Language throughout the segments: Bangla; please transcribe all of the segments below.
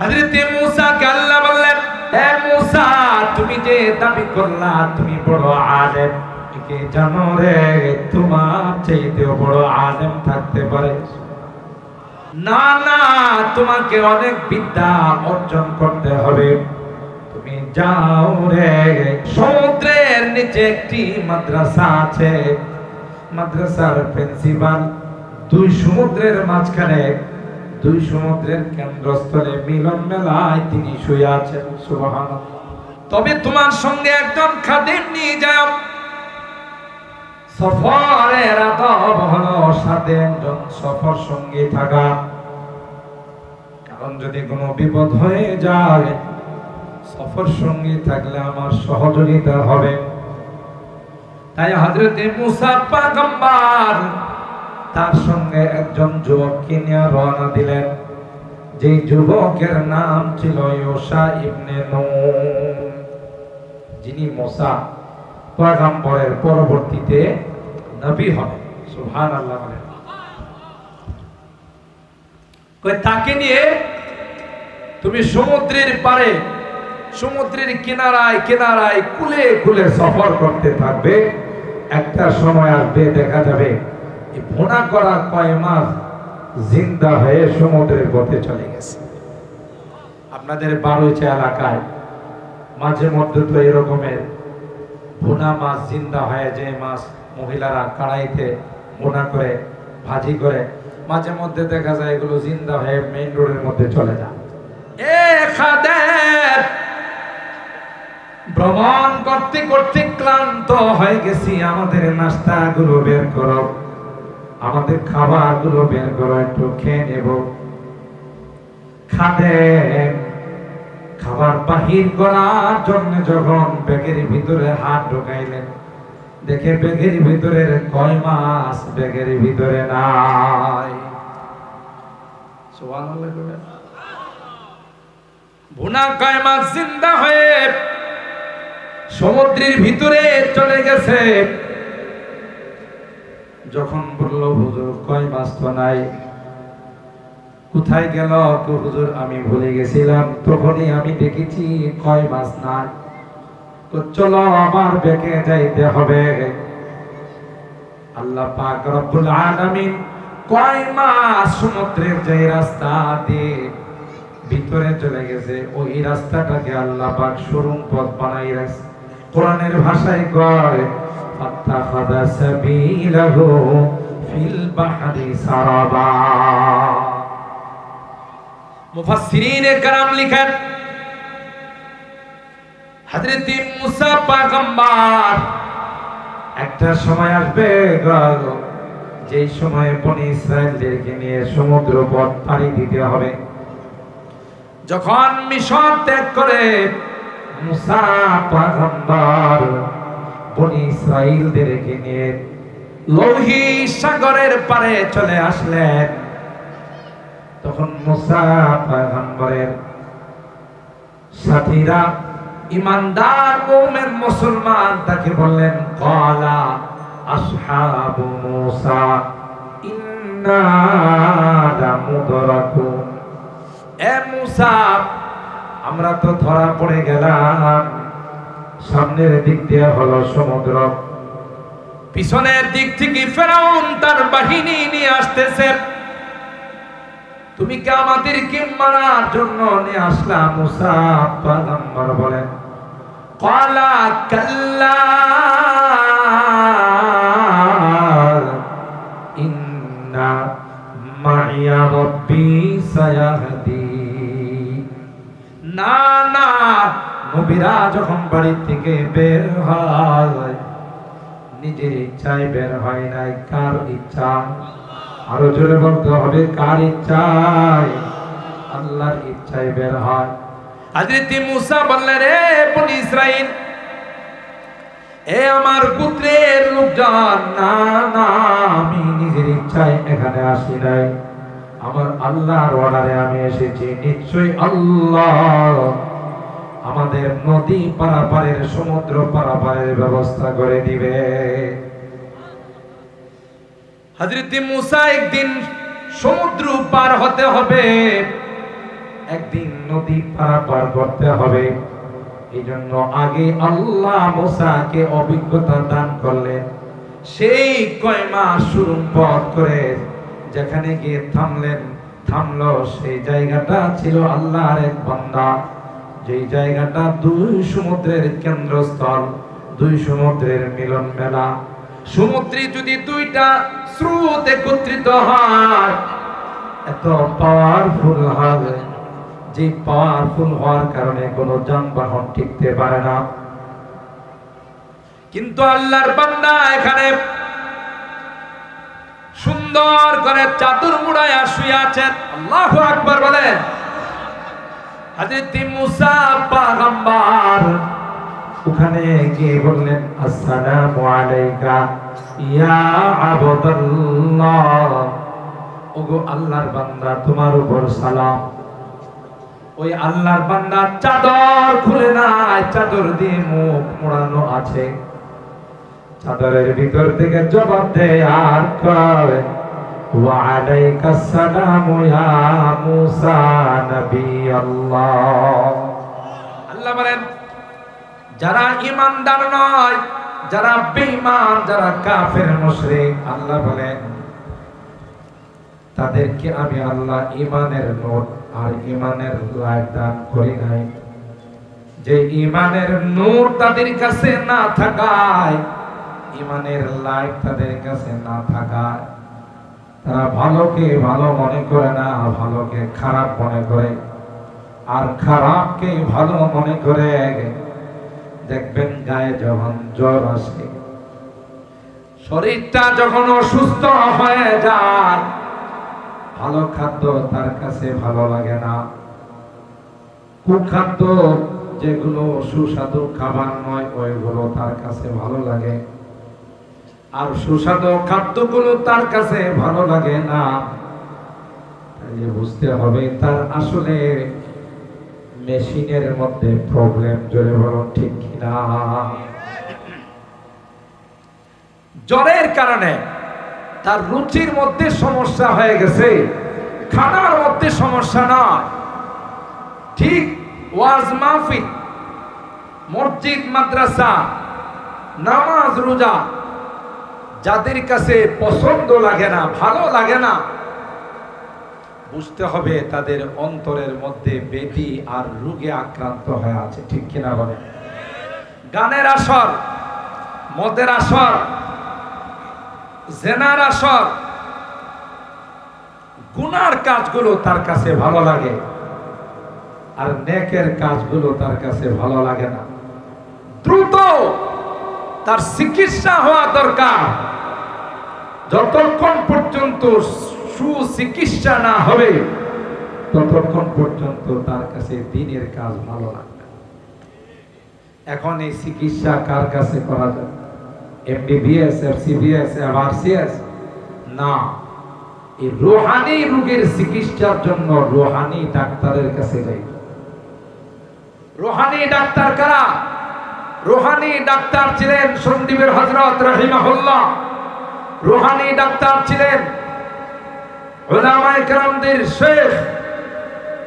হযরত মূসাকে আল্লাহ বললেন, হে মূসা, তুমি যে দাবি করলা তুমি বড় আলেম, কে জানো রে তোমার চাইতেও বড় আলেম থাকতে পারে? না না, তোমাকে অনেক বিদ্যা অর্জন করতে হবে। তুমি যাও রে, সমুদ্রের নিচে একটি মাদ্রাসা আছে, মাদ্রাসার প্রিন্সিপাল দুই সমুদ্রের মাঝখানে, দুই সমুদ্রের কেন্দ্রস্থলে মিলন মেলায় তিনি শুয়ে আছেন। সুবহানাল্লাহ। তবে তোমার সঙ্গে একজন খাদেম নিয়ে যাও। সফরের আদব হলো সাথে একজন সফর সঙ্গী থাকা, কারণ যদি কোনো বিপদ হয়ে যায় সফর সঙ্গী থাকলে আমার সহযোগিতা হবে। তাই হযরত মূসা পয়গম্বর তার সঙ্গে একজন যুবককে নিয়ে রওনা দিলেন, যেই যুবকের নাম ছিল ইউশা ইবনে নূন, যিনি মূসা পয়গম্বরের পরবর্তীতে নবী হবেন। সুবহানাল্লাহ। কই তাকে নিয়ে তুমি সমুদ্রের পারে, সমুদ্রের কিনারায় কিনারায় কুলে কুলে সফর করতে থাকবে। একটা সময় আসবে দেখা যাবে এই ভুনা করা কয় মাছ জিন্দা হয়ে সমুদ্রের পথে চলে গেছে। আপনাদের বারুইচা এলাকায় মাঝে মধ্যে তো এরকমের ভুনা মাছ জিন্দা হয়ে, যে মাছ মহিলারা কড়াইতে ভুনা করে ভাজি করে, মাঝে মধ্যে দেখা যায় এগুলো জিন্দা হয়ে মেইন রোডের মধ্যে চলে যায়। ভ্রমণ করতে করতে ক্লান্ত হয়ে গেছি, আমাদের নাস্তা গুলো বের করো, আমাদের খাবার গুলো বের করো, একটু খেয়ে নেব। খাদেম খাবার বাহির করার জন্য যখন ব্যাগের ভিতরে হাত ঢোকাইলেন, দেখে ব্যাগের ভিতরে কয় মাছ ব্যাগের ভিতরে নাই। সুবহানাল্লাহ। ভুনা কয় মাছ জিন্দা হয়ে সমুদ্রের ভিতরে চলে গেছে। যখন বলল হুজুর কয় মাছ তো নাই, কোথায় গেল? তো হুজুর আমি ভুলে গেছিলাম, তখনই আমি দেখেছি কয় মাছ নাই। তো চলো আমার ব্যাগে যাইতে হবে। আল্লাহ পাক রব্বুল আলামিন কয় মাছ সমুদ্রের যে রাস্তা দিয়ে ভিতরে চলে গেছে, ওই রাস্তাটাকে আল্লাহ পাক সুরুম পথ বানাই রাখছে। কোরআনের ভাষায় কয় ফাত্তাখাযা সাবিলাহু ফিল বাহরি সারাবা। মুফাসসিরিনে কেরাম লিখেন, হযরত মূসা পয়গম্বর একটা সময় আসবে যেই সময় বনি ইসরাইলদেরকে নিয়ে সমুদ্র পথ পাড়ি দিতে হবে। যখন মিশর ত্যাগ করে মূসা পয়গম্বর বনি ইসরাইলদেরকে নিয়ে লোহিত সাগরের পারে চলে আসলেন, তখন মূসা পয়গম্বরের সাথীরা ইমানদার মুমিন মুসলমান তাকে বললেন, ক্বালা আসহাবু মূসা ইন্না লামুদরাকুন। এ মূসা, আমরা তো ধরা পড়ে গেলাম। সামনের দিক দিয়ে হলো সমুদ্র, পিছনের দিক থেকে ফেরাউন তার বাহিনী নিয়ে আসতেছে, তুমি কি আমাদেরকে মারার জন্য নিয়ে আসলা? মূসা পয়গম্বর বলেন, ক্বালা কাল্লা ইন্না মাইয়া রাব্বি সায়াহদি। না না, নবীরা যখন বাড়ি থেকে বের হয় নিজের ইচ্ছায় বের হয় নাই, কার ইচ্ছা? আরো জোরে বলতে হবে, কার ইচ্ছায়? আল্লাহর ইচ্ছায় বের হয়। হযরত মূসা বললেন, রে বনি ইসরাইল, এ আমার পুত্রের লোকজন, না না, আমি নিজের ইচ্ছায় এখানে আসি নাই, আমার আল্লাহর অর্ডারে আমি এসেছি। নিশ্চয়ই আল্লাহ আমাদের নদী পারাপারের, সমুদ্র পারাপারের ব্যবস্থা করে দিবে। হযরত মূসা একদিন সমুদ্র পার হতে হবে, একদিন নদী পারাপার করতে হবে। এই জন্য আগে আল্লাহ মুসাকে অভিজ্ঞতা দান করলেন। সেই কয় মাস শুরুম পথ করে যেখানে গিয়ে থামলো সেই জায়গাটা ছিল আল্লাহর এক বান্দা, যেই জায়গাটা দুই সমুদ্রের কেন্দ্রস্থল, দুই সমুদ্রের মিলন মেলা। সমুদ্রে যদি দুইটা স্রোত একত্রিত হয় এত পাওয়ারফুল হবে, যে পাওয়ারফুল হওয়ার কারণে কোনো যানবাহন টিকতে পারে না। কিন্তু আল্লাহর বান্দা এখানে সুন্দর করে চাদর মুড়ায় শুয়ে আছেন। আল্লাহু আকবার বলেন। হযরত মুসা পয়গম্বর ওখানে গিয়ে বললেন, আসসালামু আলাইকা ইয়া আবদুল্লাহ, ওগো আল্লাহর বান্দা তোমার উপর সালাম। ওই আল্লাহর বান্দা চাদর খুলে নাই, চাদর দিয়ে মুখ মোড়ানো আছে। চাদরের ভিতর থেকে জবাব দেয় আর কয়, ওয়া আলাইকাস সালামু ইয়া মুসা নবী আল্লাহ। আল্লাহ বলেন, যারা ঈমানদার নয়, যারা বেঈমান, যারা কাফের মুশরিক, আল্লাহ বলেন তাদেরকে আমি আল্লাহ ঈমানের নূর আর ঈমানের লাইট দান করি নাই। যে ঈমানের নূর তাদের কাছে না থাকায়, ঈমানের লাইট তাদের কাছে না থাকায় তারা ভালোকে ভালো মনে করে না, ভালোকে খারাপ মনে করে, আর খারাপকে ভালো মনে করে। দেখবেন গায়ে যখন জ্বর আসে, শরীরটা যখন অসুস্থ হয়ে যায়, ভালো খাদ্য তার কাছে ভালো লাগে না। কুখাদ্য যেগুলো সুস্বাদু খাবার নয় ওইগুলো তার কাছে ভালো লাগে, আর সুস্বাদু খাদ্যগুলো তার কাছে ভালো লাগে না। তাই বুঝতে হবে তার আসলে মেশিনের মধ্যে প্রবলেম। জোরে বলুন ঠিক কিনা? জ্বরের কারণে তার রুচির মধ্যে সমস্যা হয়ে গেছে, খানার মধ্যে সমস্যা নয়। ঠিক ওয়াজ মাহফিল, মসজিদ, মাদ্রাসা, নামাজ, রোজা যাদের কাছে পছন্দ লাগে না, ভালো লাগে না, বুঝতে হবে তাদের অন্তরের মধ্যে ব্যাধি আর রোগে আক্রান্ত হয়ে আছে। ঠিক কিনা বলে? গানের আসর, মদের আসর, জেনার আসর, গুনার কাজগুলো তার কাছে ভালো লাগে, আর নেকের কাজগুলো তার কাছে ভালো লাগে না। দ্রুত তার চিকিৎসা হওয়া দরকার। যতক্ষণ পর্যন্ত সুচিকিৎসা না হবে ততক্ষণ পর্যন্ত তার কাছে দিনের কাজ ভালো লাগবে। এখন এই চিকিৎসা কার কাছে করা যায়? এমবিবিএস, এফসিবিএস, এমআরসিএস না, এই রুহানি রোগের চিকিৎসার জন্য রুহানি ডাক্তারের কাছে যাই। রুহানি ডাক্তার কারা? রুহানি ডাক্তার ছিলেন সন্দীপের হযরত রাহিমাহুল্লাহ। রুহানি ডাক্তার ছিলেন উলামায়ে কেরামদের শেখ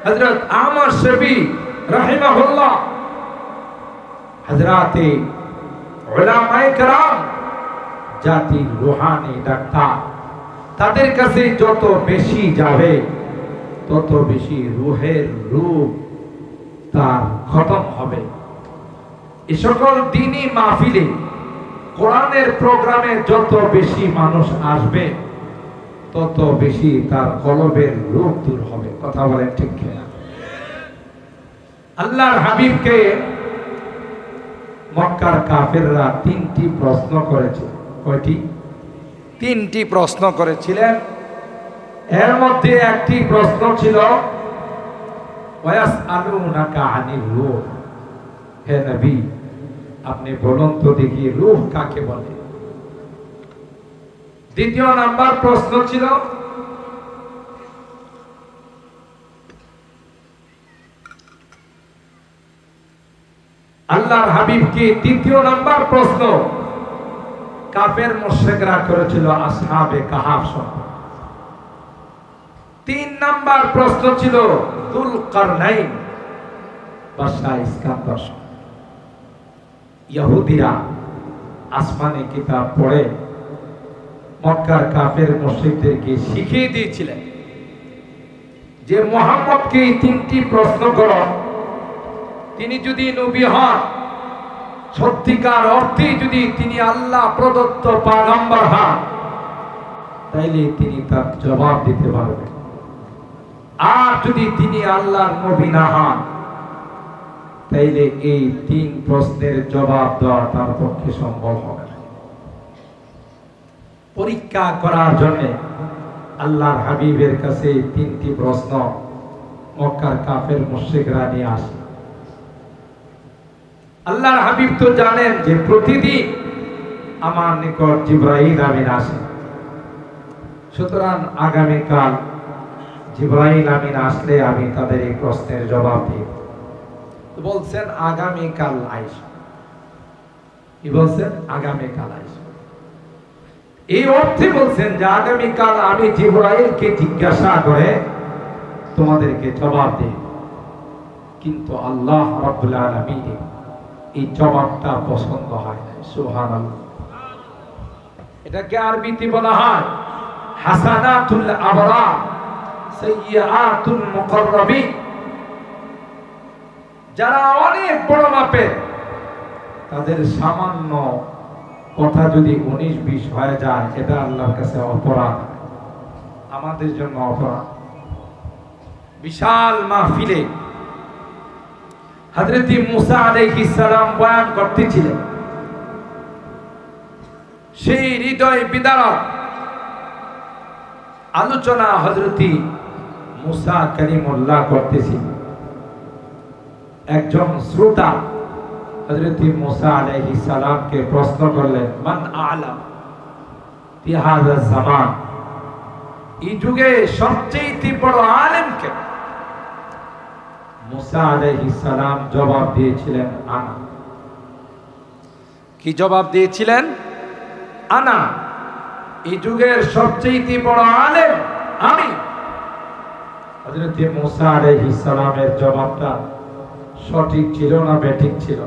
হযরত আহমদ শফি রাহিমাহুল্লাহ। হযরতে উলামায়ে কেরাম জাতির রুহানি ডাক্তার। তাদের কাছে যত বেশি যাবে তত বেশি রুহের রোগ তার খতম হবে। এই সকল দ্বীনি মাহফিলে, কোরআনের প্রোগ্রামে যত বেশি মানুষ আসবে তত বেশি তার কলবের রোগ দূর হবে। কথা বলেন ঠিক কিনা? আল্লাহর হাবিবকে মক্কার কাফেররা তিনটি প্রশ্ন করেছে। কয়টি? তিনটি প্রশ্ন করেছিলেন। এর মধ্যে একটি প্রশ্ন ছিল ওয়াসআলুনাকা আনির রূহ, হে নবী আপনি বলুন তো দেখি রূহ কাকে বলে। দ্বিতীয় নাম্বার প্রশ্ন ছিল আল্লাহর হাবিবকে, তৃতীয় নাম্বার প্রশ্ন কাফের মুশরিকরা করেছিল আসহাবে কাহাফ সম্পর্কে। তিন নাম্বার প্রশ্ন ছিল দুল কারনাইন বাদশাহ ইস্কান্দার। ইহুদিরা আসমানি কিতাব পড়ে মক্কার কাফের মুশরিকদেরকে শিখিয়ে দিয়েছিলেন যে মুহাম্মদকে তিনটি প্রশ্ন করো, তিনি যদি নবী হন, সত্যিকার অর্থে যদি তিনি আল্লাহ প্রদত্ত পয়গম্বর হন, তাইলে তিনি তার জবাব দিতে পারবেন। আর যদি তিনি আল্লাহর নবী না হন, তাইলে এই তিন প্রশ্নের জবাব দেওয়া তার পক্ষে সম্ভব হবে না। পরীক্ষা করার জন্য আল্লাহর হাবিবের কাছে তিনটি প্রশ্ন মক্কার কাফের মুশরিকরা নিয়ে আসে। আল্লাহর হাবিব তো জানেন যে প্রতিদিন আমার নিকট জিবরাইল আমিন আসে, সুতরাং আগামীকাল জিবরাইল আমিন আসলে আমি তাদের এই প্রশ্নের জবাব দিই। বলছেন আগামীকাল আইস, কি বলছেন? আগামীকাল আইস। এই অর্থে বলছেন যে আগামীকাল আমি জিবরাইলকে জিজ্ঞাসা করে তোমাদেরকে জবাব দিই। কিন্তু আল্লাহ রাব্বুল আলামিন এই জবাবটা পছন্দ হয় না। সুবহানাল্লাহ। এটাকে আরবিতে বলা হয় হাসানাতুল আবরার সাইয়্যাতুল মুকাররাবিন। যারা অনেক বড় মাপের, তাদের সামান্য কথা যদি 19-20 হয়ে যায়, এটা আল্লাহর কাছে অপরাধ, আমাদের জন্য অপরাধ। বিশাল মাহফিলে হযরত মুসা আলাইহিস সালাম বয়ান করতেছিলেন, সেই হৃদয় বিদারক আলোচনা হযরত মুসা কালিমুল্লাহ করতেছিলেন। একজন শ্রোতা হযরত মুসা আলাইহিস সালামকে প্রশ্ন করলেন, মান আ'লাম ফি হাযা জামান, এই যুগে সবচেয়ে বড় আলেম কে? মুসা আলাইহিস সালাম জবাব দিয়েছিলেন আনা। কি জবাব দিয়েছিলেন? আনা, এই যুগের সবচেয়ে বড় আলেম আমি। হযরত মুসা আলাইহিস সালামের জবাবটা সঠিক ছিল না বেঠিক ছিল?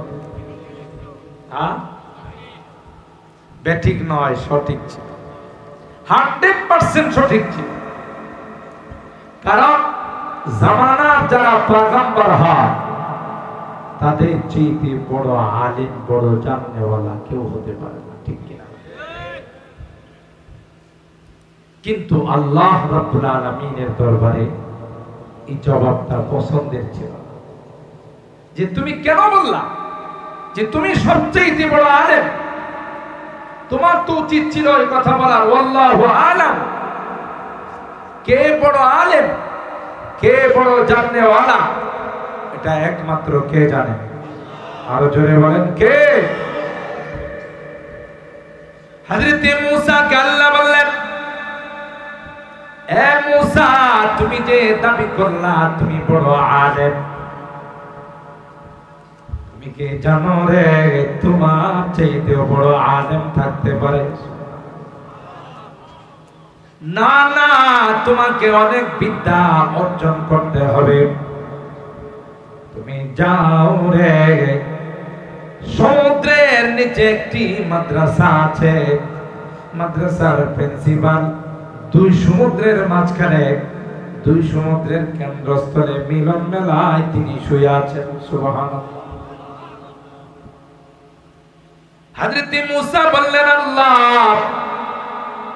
বেঠিক নয়, সঠিক ছিল, 100% সঠিক ছিল। কারণ জামানার যারা পয়গম্বর হয়, তাদের চেয়ে বড় আলিম, বড় জাননেওয়ালা কেউ হতে পারে না, ঠিক কিনা? কিন্তু আল্লাহ রাব্বুল আলামিনের দরবারে এই জবাবটা পছন্দের ছিল না। যে তুমি কেন বললা যে তুমি সবচেয়ে বড় আলেম? তোমার তো উচিত ছিল এই কথা বলার, ওয়াল্লাহু আলাম, কে বড় আলেম, কে বড় জাননেওয়ালা, এটা একমাত্র কে জানে। আরো জোরে বলেন, কে? হযরত মুসাকে আল্লাহ বললেন, এ মুসা, তুমি যে দাবি করলা তুমি বড় আলেম, তুমি কি জানো রে তোমার চাইতেও বড় আলেম থাকতে পারে? না না, তোমাকে অনেক বিদ্যা অর্জন করতে হবে। তুমি যাও রে, সমুদ্রের নিচে একটি মাদ্রাসা আছে, মাদ্রাসার প্রিন্সিপাল দুই সমুদ্রের মাঝখানে, দুই সমুদ্রের কেন্দ্রস্থলে মিলন মেলায় তিনি শুয়ে আছেন। সুবহানাল্লাহ। হযরত মুসা বললেন, আল্লাহ,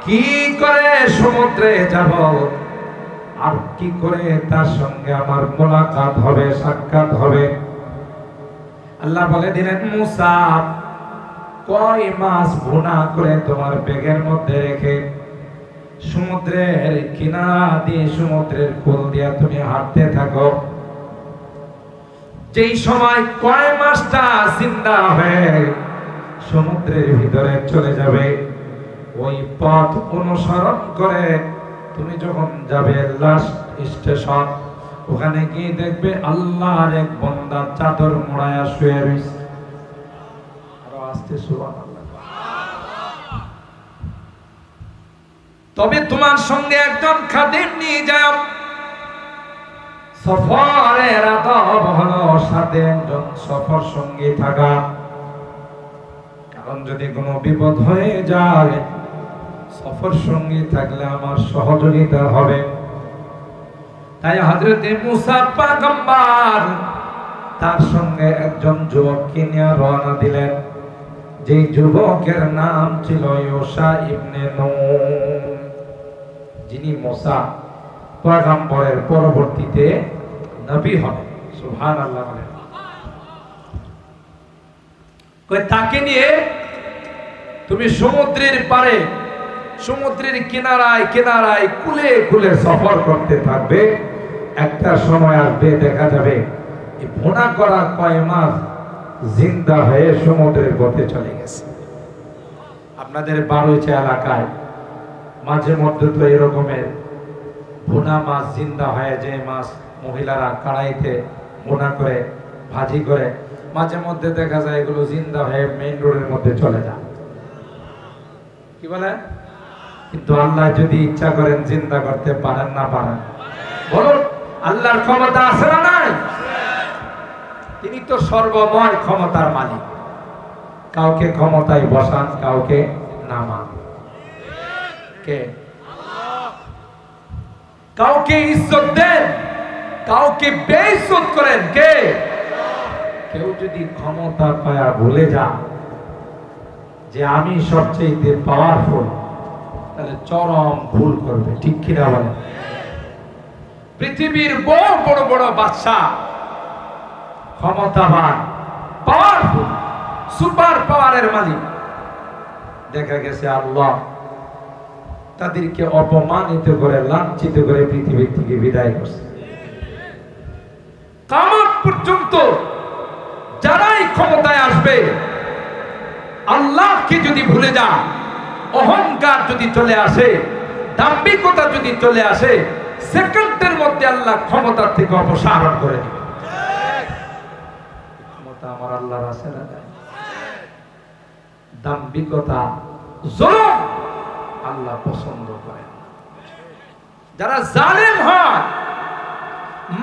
কি করে সমুদ্রে যাব, আর কি করে তার সঙ্গে আমার মোলাকাত হবে, সাক্ষাৎ হবে? আল্লাহ বলে দিলেন, মুসা, কয় মাছ ভুনা করে তোমার ব্যাগের মধ্যে রেখে সমুদ্রের কিনারা দিয়ে, সমুদ্রের কোল দিয়ে তুমি হাঁটতে থাকো। যেই সময় কয় মাছটা জিন্দা হয়ে সমুদ্রের ভিতরে চলে যাবে, ওই পথ অনুসরণ করে তুমি যখন যাবে লাস্ট স্টেশন, ওখানে গিয়ে দেখবে আল্লাহর এক বান্দা চাদর মোড়ায়া শুয়ে রয়েছে। আরো আস্তে, সুবহানাল্লাহ। তবে তোমার সঙ্গে একজন খাদেম নিয়ে যাও, সফরের আদব হলো সাথে একজন সফর সঙ্গী থাকা। কারণ যদি কোনো বিপদ হয়ে যায়, সফর সঙ্গী থাকলে আমার সহযোগিতা হবে। তাই হযরত মুসা পয়গম্বর তার সঙ্গে একজন যুবককে নিয়ে রওনা দিলেন, যে যুবকের নাম ছিল ইউশা ইবনে নুন, যিনি মুসা পয়গম্বরের পরবর্তীতে নবী হবেন। সুবহানাল্লাহ। তাকে নিয়ে তুমি সমুদ্রের পারে, সমুদ্রের কিনারায় কিনারায় কুলে কুলে সফর করতে থাকবে। একটা সময় আসবে দেখা যাবে এই ভুনা করা কয় মাছ জিন্দা হয়ে সমুদ্রের পথে চলে গেছে। আপনাদের বারুইচা এলাকায় মাঝে মধ্যে তো এরকমের ভুনা মাছ জিন্দা হয়ে, যে মাছ মহিলারা কড়াইতে ভুনা করে ভাজি করে, মাঝে মধ্যে দেখা যায় এগুলো জিন্দা হয়ে মেইন রোডের মধ্যে চলে যায়। কি বলে? কিন্তু আল্লাহ যদি ইচ্ছা করেন জিন্দা করতে পারেন না পারেন? বলুন, আল্লাহর ক্ষমতা আছে না নাই? তিনি তো সর্বময় ক্ষমতার মালিক। কাউকে ক্ষমতায় বসান, কাউকে নামান। কে? কাউকে ইজ্জত দেন, কাউকে বেইজ্জত করেন। কে? কেউ যদি ক্ষমতা পায়া ভুলে যান যে আমি সবচেয়ে পাওয়ারফুল, তাহলে চরম ভুল করবে। ঠিক কিনা বলেন? পৃথিবীর বড় বড় বড় বাদশা, ক্ষমতাবান, পাওয়ারফুল, সুপার পাওয়ারের মালিক, দেখা গেছে আল্লাহ তাদেরকে অপমানিত করে লাঞ্ছিত করে পৃথিবী থেকে বিদায় করছে। কিয়ামত পর্যন্ত যারাই ক্ষমতায় আসবে, আল্লাহকে যদি ভুলে যায়, অহংকার যদি চলে আসে, দাম্ভিকতা যদি চলে আসে, সেকেন্ডের মধ্যে আল্লাহ ক্ষমতার থেকে অপসারণ করে দিবে। ক্ষমতা আমার আল্লাহর আছে না? দাম্ভিকতা, জুলুম আল্লাহ পছন্দ করেন। যারা জালেম হয়,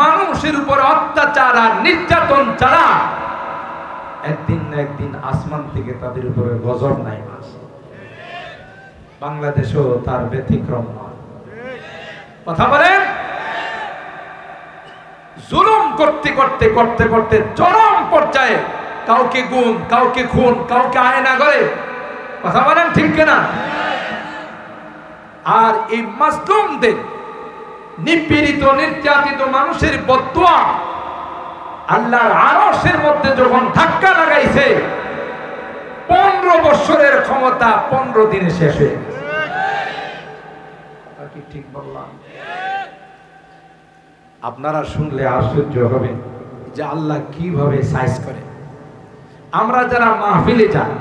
মানুষের উপর অত্যাচার আর নির্যাতন ছাড়া একদিন না একদিন আসমান থেকে তাদের উপরে গজব নাই আসে। বাংলাদেশও তার ব্যতিক্রম নয়। কথা বলেন? জুলুম করতে করতে করতে করতে চরম পর্যায়ে কাউকে গুম, কাউকে খুন, কাউকে আয়না করে। কথা বলেন ঠিক কিনা? আর এই মাজলুমদের, নিপীড়িত নির্যাতিত মানুষের বদদুয়া আল্লাহর আরশের মধ্যে যখন ধাক্কা লাগাইছে, 15 বছরের ক্ষমতা 15 দিনে শেষ হয়ে গেছে। কি ঠিক বললাম? আপনারা শুনলে আশ্চর্য হবেন যে আল্লাহ কিভাবে সাইজ করে। আমরা যারা মাহফিলে যাই,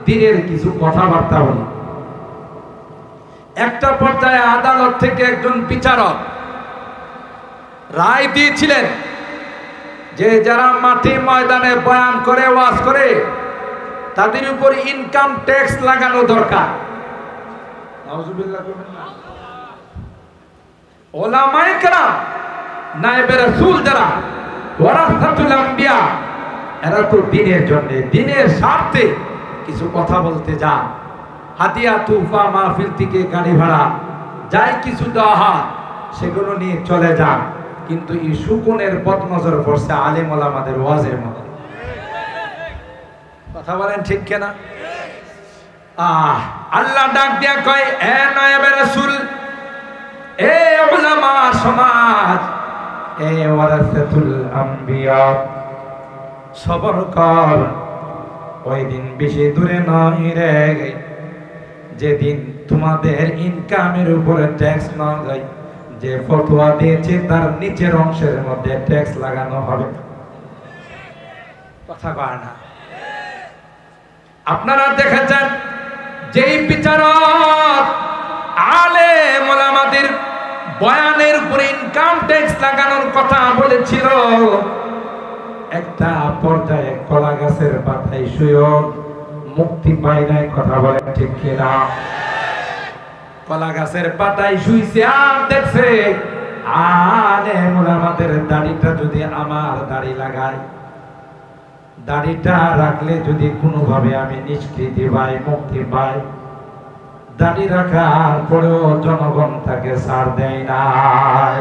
দিনের কিছু কথাবার্তা বলি, একটা পর্যায়ে আদালত থেকে একজন বিচারক রায় দিয়েছিলেন যে যারা মাঠে ময়দানে বয়ান করে, ওয়াজ করে, তাদের উপর ইনকাম ট্যাক্স লাগানো দরকার। নাউজুবিল্লাহ করবেন না। ওলামায়ে কেরাম, নায়েবে রাসূল যারা, ওয়ারাসাতুল আম্বিয়া, এরা তো দিনের জন্য, দিনের স্বার্থে কিছু কথা বলতে যান। হাদিয়া, তুফা, মাহফিল থেকে গাড়ি ভাড়া যাই কিছু দেওয়া হয় সেগুলো নিয়ে চলে যান। কিন্তু এই সুকুনের বদনজর পড়ছে আলেম ওলামাদের ওয়াজের মধ্যে। কথা বলেন ঠিক কিনা? আল্লাহ ডাক দিয়া কয়, এ নায়েবে রাসূল, এ উলামা সমাজ, এ ওয়ারাসাতুল আম্বিয়া, সবর কর। ওই দিন বেশি দূরে নয় রে, যেদিন তোমাদের ইনকামের উপরে ট্যাক্স না যায়, যে ফতোয়া দিয়েছে তার নিচের অংশের মধ্যে ট্যাক্স লাগানো হবে। কথা কয় না? আপনারা দেখেছেন যেই বিচারক আলেম ওলামাদের বয়ানের উপরে ইনকাম ট্যাক্স লাগানোর কথা বলেছিল, একটা পর্যায়ে কলা গাছের পাতায় শুয়েও মুক্তি পায় নাই। কথা বলে ঠিক কিনা? কলা গাছের পাতায় শুইছে আর দেখছে আলেম ওলামাদের দাড়িটা যদি আমার দাড়ি লাগায়, দাড়িটা রাখলে যদি কোনোভাবে আমি নিষ্কৃতি পাই, মুক্তি পাই, দাড়ি রাখার পরেও জনগণ তাকে ছাড় দেয় নাই।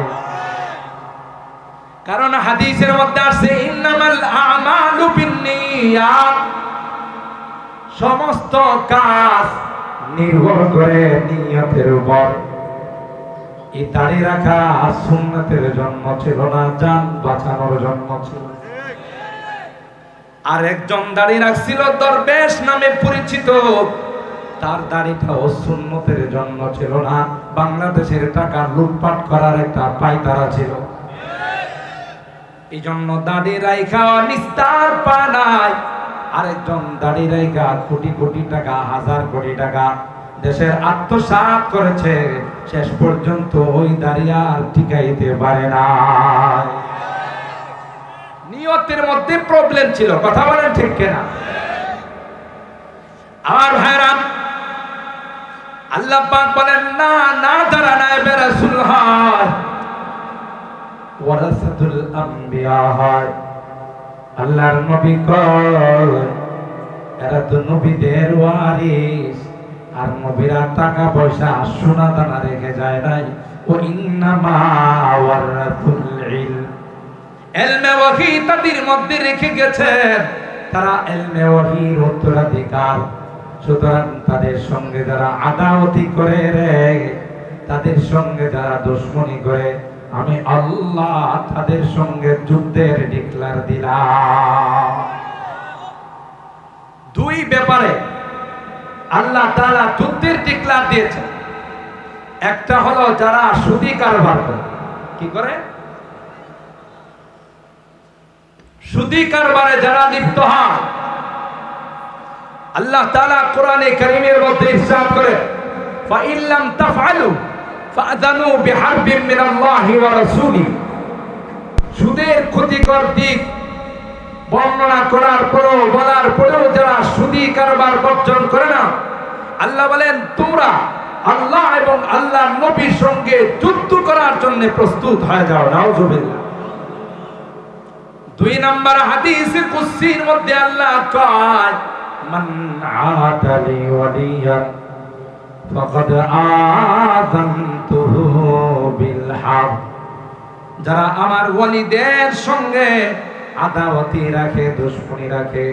কারণ হাদিসের মধ্যে আছে ইন্নামাল আমালু বিন্নিয়াত, সমস্ত কাজ নির্ভর করে নিয়তের উপর। এই দাড়ি রাখা সুন্নতের জন্য ছিল না, জান বাঁচানোর জন্য ছিল। আর একজন দাড়ি রাখছিল দরবেশ নামে পরিচিত, তার দাড়িটাও সুন্নতের জন্য ছিল না, বাংলাদেশের টাকা লুটপাট করার একটা পায়তারা ছিল। এই জন্য দাড়ি রাখা নিস্তার পায়। আরেকজন দাড়ি রাখা কোটি কোটি টাকা, হাজার কোটি টাকা দেশের আত্মসাৎ করেছে, শেষ পর্যন্ত ওই দাড়ি আর টিকাইতে পারে না। নিয়তের মধ্যে প্রবলেম ছিল, কথা বলেন ঠিক কিনা? আমার ভাইরা, আল্লাহ পাক বলেন না, না যারা নায়েবে রাসূল হয়, ওয়ারাসাতুল আম্বিয়া হয়, আল্লাহর নবী কয় এরা তো নবীদের ওয়ারিস। আর নবীরা টাকা পয়সা সোনা দানা রেখে যায় নাই, ও ইন্নামা ওয়ারাসুল ইলম, ইলমে ওয়াহী তাদের মধ্যে রেখে গেছেন, তারা ইলমে ওয়াহীর উত্তরাধিকার। সুতরাং তাদের সঙ্গে যারা আদাওয়াতি করে রে, তাদের সঙ্গে যারা দুশমনি করে, আমি আল্লাহ তাদের সঙ্গে যুদ্ধের ডিক্লার দিলাম। দুই ব্যাপারে আল্লাহ তাআলা যুদ্ধের ডিক্লার দিয়েছেন। একটা হলো যারা সুদী কারবার করে, কি করে? সুদী কারবারে যারা লিপ্ত হয়, আল্লাহ তাআলা কোরআনে কারীমের মধ্যে ইরশাদ করে, ফাইল্লাম তাফআলু ফাআযানু বিহারবিন মিনাল্লাহি ওয়া রাসূলিহি। সুদের ক্ষতিকর দিক বর্ণনা করার পরেও, বলার পরেও যারা সুদী কারবার বর্জন করে না, আল্লাহ বলেন তোমরা আল্লাহ এবং আল্লাহর নবীর সঙ্গে যুদ্ধ করার জন্য প্রস্তুত হয়ে যাও। নাউযুবিল্লাহ। দুই নম্বর হাদিসে কুদসির মধ্যে আল্লাহ কয়, মান আদালি ওয়ালিয়ান ফাকাদ আযানতুহু বিল হক। যারা আমার ওয়ালিদের সঙ্গে আদাওয়াতি রাখে, দুশমনি রাখে,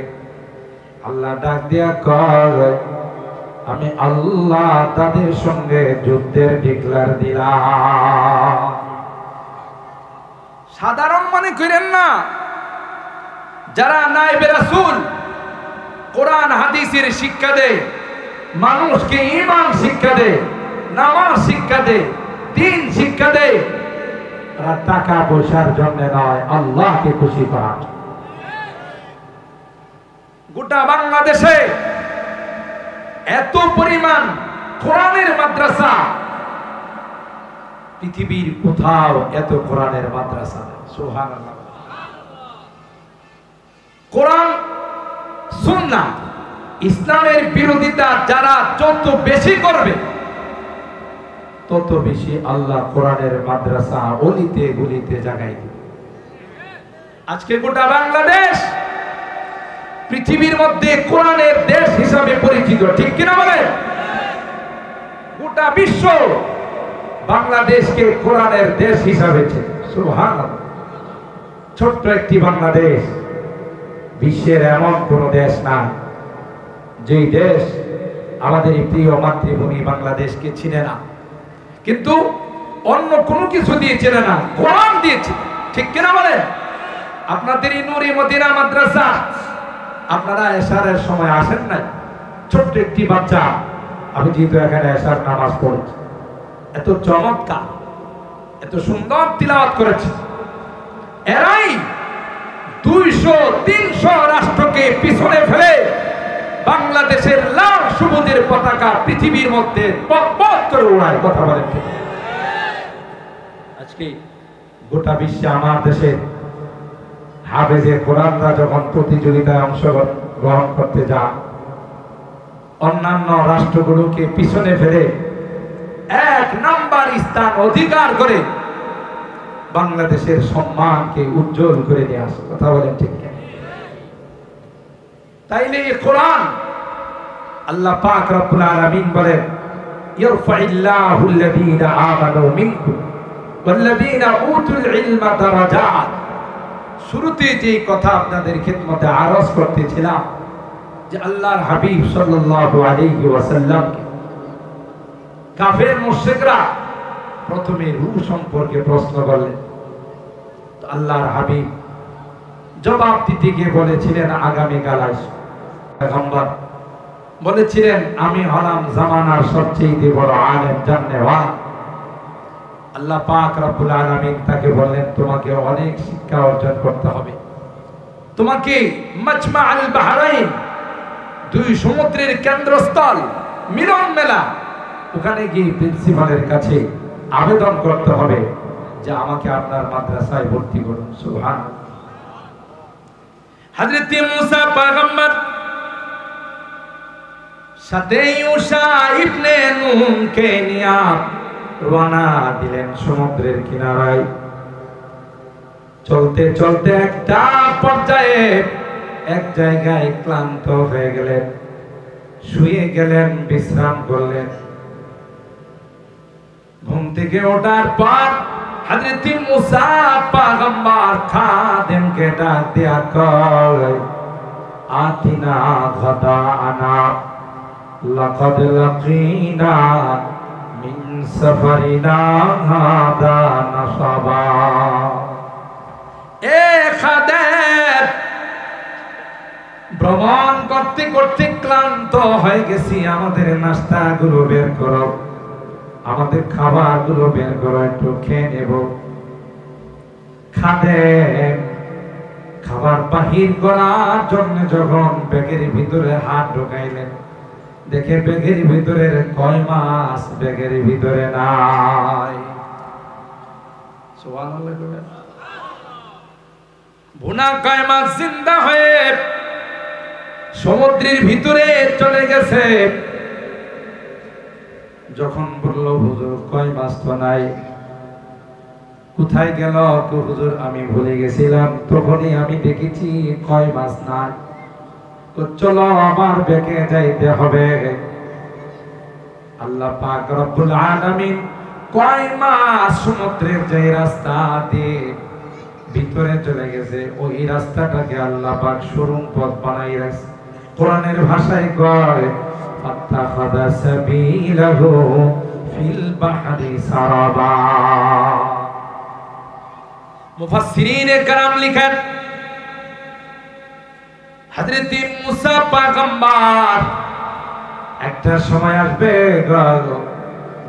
আল্লাহ ডাক দিয়া কয় আমি আল্লাহ তাদের সঙ্গে যুদ্ধের ডিক্লার দিলাম। সাধারণ মনে করেন না, যারা নায়েবে রাসূল কোরআন হাদিসের শিক্ষা দেয়, মানুষকে ঈমান শিক্ষা দেয়, নামাজ শিক্ষা দেয়, দ্বীন শিক্ষা দেয়, তারা টাকা পয়সার জন্য নয়, আল্লাহকে খুশি করার। গোটা বাংলাদেশে এত পরিমাণ কোরআনের মাদ্রাসা, পৃথিবীর কোথাও এত কোরআনের মাদ্রাসা নেই। সুবহানাল্লাহ। কোরআন সুন্নাহ ইসলামের বিরোধিতা যারা যত বেশি করবে, তত বেশি আল্লাহ কোরআনের মাদ্রাসা অলিতে গলিতে জাগাই দিবে। আজকে গোটা বাংলাদেশ পৃথিবীর মধ্যে কোরআনের দেশ হিসাবে পরিচিত, ঠিক কিনা বলেন? গোটা বিশ্ব বাংলাদেশকে কোরআনের দেশ হিসাবে চেনে। সুবহানাল্লাহ। ছোট্ট একটি বাংলাদেশ, বিশ্বের এমন কোন দেশ না যেই দেশ আমাদের এই প্রিয় মাতৃভূমি বাংলাদেশকে চিনে না, কিন্তু অন্য কোনো কিছু দিয়ে চেনে না, কোরআন দিয়েছে, ঠিক কিনা বলেন? আপনাদের এই নূরে মদিনা মাদ্রাসা, আপনারা এশারের সময় আসেন নাই, ছোট্ট একটি বাচ্চা, আমি যেহেতু এখানে এশার নামাজ পড়েছি, এত চমৎকার, এত সুন্দর তিলাওয়াত করেছে, এরাই 200-300 রাষ্ট্রকে পিছনে ফেলে বাংলাদেশের লাল সবুজের পতাকা পৃথিবীর মধ্যে পথ করে উড়ায়। কথা বলেন ঠিক? আজকে গোটা বিশ্বে আমার দেশে হাফেজে কোরআনরা যখন প্রতিযোগিতায় অংশগ্রহণ করতে যান, অন্যান্য রাষ্ট্রগুলোকে পিছনে ফেলে 1 নাম্বার স্থান অধিকার করে বাংলাদেশের সম্মানকে উজ্জ্বল করে নিয়ে আসে। কথা বলেন ঠিক না? তাইলে এই কোরআন আল্লাহ পাক রব্বুল আলামিন বলেন ইয়ারফাইল্লাহু আল্লাযীনা আমানু মিনকুম ওয়াল্লাযীনা উতুল ইলমা দারাজাত। শুরুতে যে কথা আপনাদের খিদমতে আরজ করতেছিলাম যে আল্লাহর হাবিব সাল্লাল্লাহু আলাইহি ওয়াসাল্লাম কাফের মুশরিকরা প্রথমে রূহ সম্পর্কে প্রশ্ন করলেন। তো আল্লাহর হাবিব জবাব দিতে গিয়ে বলেছিলেন আগামীকাল আসবে। পয়গম্বর বলেছিলেন আমি হলাম জামানার সবচেয়ে বড় আলেম জাননেওয়ালা। আল্লাহ পাক রব্বুল আলামিন তাকে বললেন তোমাকে অনেক শিক্ষা অর্জন করতে হবে, তোমাকে মাজমা আল বাহরাইন, দুই সমুদ্রের কেন্দ্রস্থল মিলন মেলা, ওখানে গিয়ে প্রিন্সিপালের কাছে আবেদন করতে হবে যে আমাকে আপনার মাদ্রাসায় ভর্তি করুন। সুবহানাল্লাহ। হযরত মুসা পয়গম্বর সাথে ইউশা ইবনে নুনকে নিয়ে রওনা দিলেন সমুদ্রের কিনারায়। চলতে চলতে একটা পর্যায়ে এক জায়গায় ক্লান্ত হয়ে গেলেন, শুয়ে গেলেন, বিশ্রাম করলেন। ঘুম থেকে ওঠার পর হযরত মুসা পয়গম্বর খাদেমকে ডাক দিয়া কয় আতিনা গাদানা লাকাদ লাকিনা মিন সাফারিনা হাদা নাসাবা। এ খাদেম, ভ্রমণ করতে করতে ক্লান্ত হয়ে গেছি, আমাদের নাস্তাগুলো বের করো, আমাদের খাবারগুলো বের করো, একটু খেয়ে নেব। খাদেম খাবার বাহির করার জন্য যখন ব্যাগের ভিতরে হাত ঢোকাইলেন, দেখে ব্যাগের ভিতরে কয় মাছ ব্যাগের ভিতরে নাই। সুবহানাল্লাহ। ভুনা কয় মাছ জিন্দা হয়ে সমুদ্রের ভিতরে চলে গেছে। যখন বলল হুজুর কয় মাছ তো নাই, কোথায় গেল? তো হুজুর আমি ভুলে গেছিলাম, তখনই আমি দেখেছি কয় মাছ নাই। তো চলো আমার ব্যাগে যাইতে হবে। আল্লাহ পাক রব্বুল আলামিন কয় মাছ সমুদ্রের যে রাস্তা দিয়ে ভিতরে চলে গেছে, ওই রাস্তাটাকে আল্লাহ পাক সুরুম পথ বানাই রাখছে। কোরআনের ভাষায় কয় ফাত্তাখাযা সাবিলাহু ফিল বাহরি সারাবা। মুফাসসিরিনে কেরাম লিখেন হযরত মুসা পয়গম্বর একটা সময় আসবে